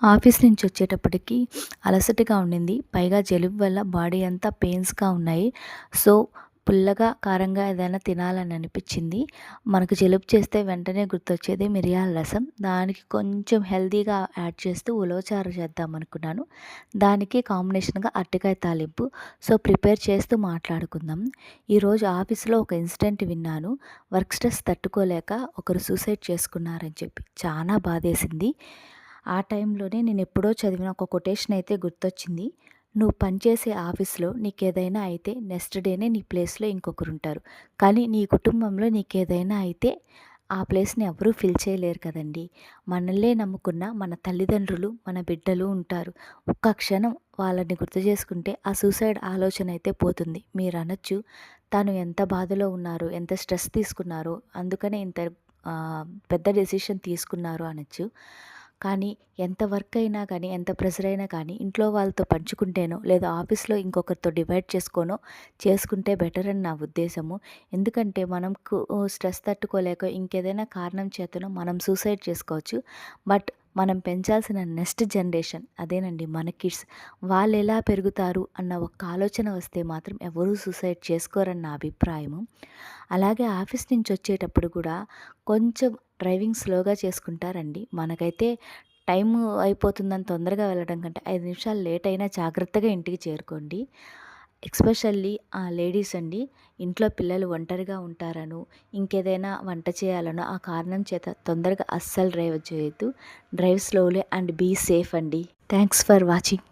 Office నుంచి వచ్చేటప్పటికి అలసటగా ఉండింది. పైగా జలుబు వల్ల బాడీ అంతా పెయిన్స్‌గా ఉన్నాయి. సో, పుల్లగా, కారంగా ఏదైనా తినాలని అనిపించింది. మనకు జలుబు చేస్తే వెంటనే గుర్తొచ్చేది మిరియాల రసం. దానికి కొంచెం హెల్తీగా యాడ్ చేస్తూ ఉలవచారు చేద్దామనుకున్నాను. దానికి కాంబినేషన్‌గా అరటికాయ తాలింపు. సో, ప్రిపేర్ చేస్తూ మాట్లాడుకుందాం. ఈరోజు ఆఫీస్‌లో ఒక ఇన్సిడెంట్ విన్నాను. వర్క్ స్ట్రెస్ తట్టుకోలేక ఒకరు సూసైడ్ చేసుకున్నారని చెప్పి. చానా బాధేసింది. ఆ టైంలోనే నేనెప్పుడో చదివిన ఒక కొటేషన్ అయితే గుర్తొచ్చింది. "నువ్వు పనిచేసే ఆఫీస్‌లో నీకేదైనా అయితే నెక్స్ట్ డేనే నీ ప్లేస్‌లో ఇంకొకరుంటారు. కానీ నీ కుటుంబంలో నీకేదైనా అయితే ఆ ప్లేస్‌ని ఎవరూ ఫిల్ చేయలేరు కదండీ! మనల్నే నమ్ముకున్న మన తల్లిదండ్రులు, మన బిడ్డలు ఉంటారు. ఒక్క క్షణం వాళ్ళని గుర్తు చేసుకుంటే ఆ సూసైడ్ ఆలోచన అయితే పోతుంది." మీరనొచ్చు, "తను ఎంత బాధలో ఉన్నారు, ఎంత స్ట్రెస్ తీసుకున్నారో అందుకనే ఇంత పెద్ద డెసిషన్ తీసుకున్నారు" అనొచ్చు. కానీ ఎంత వర్క్ అయినా కానీ, ఎంత ప్రెషర్ అయినా కానీ ఇంట్లో వాళ్ళతో పంచుకుంటేనో, లేదా ఆఫీస్‌లో ఇంకొకరితో డివైడ్ చేసుకుంటే బెటర్ అని నా ఉద్దేశము. ఎందుకంటే మనకు స్ట్రెస్ తట్టుకోలేక ఇంకేదైనా కారణం చేతనో మనం సూసైడ్ చేసుకోవచ్చు. బట్ మనం పెంచాల్సిన నెక్స్ట్ జనరేషన్ అదేనండి మన కిడ్స్. వాళ్ళెలా పెరుగుతారు అన్న ఒక్క ఆలోచన వస్తే మాత్రం ఎవరూ సూసైడ్ చేసుకోరని నా అభిప్రాయము. అలాగే ఆఫీస్ నుంచి వచ్చేటప్పుడు కూడా కొంచెం డ్రైవింగ్ స్లోగా చేసుకుంటారండి. మనకైతే టైము అయిపోతుందని తొందరగా వెళ్ళడం కంటే 5 నిమిషాలు లేట్ అయినా జాగ్రత్తగా ఇంటికి చేరుకోండి. ఎస్పెషల్లీ లేడీస్ అండి. ఇంట్లో పిల్లలు ఒంటరిగా ఉంటారనో, ఇంకేదైనా వంట చేయాలనో ఆ కారణం చేత తొందరగా అస్సలు డ్రైవ్ చేయొద్దు. Drive slowly and be safe అండి. Thanks for watching.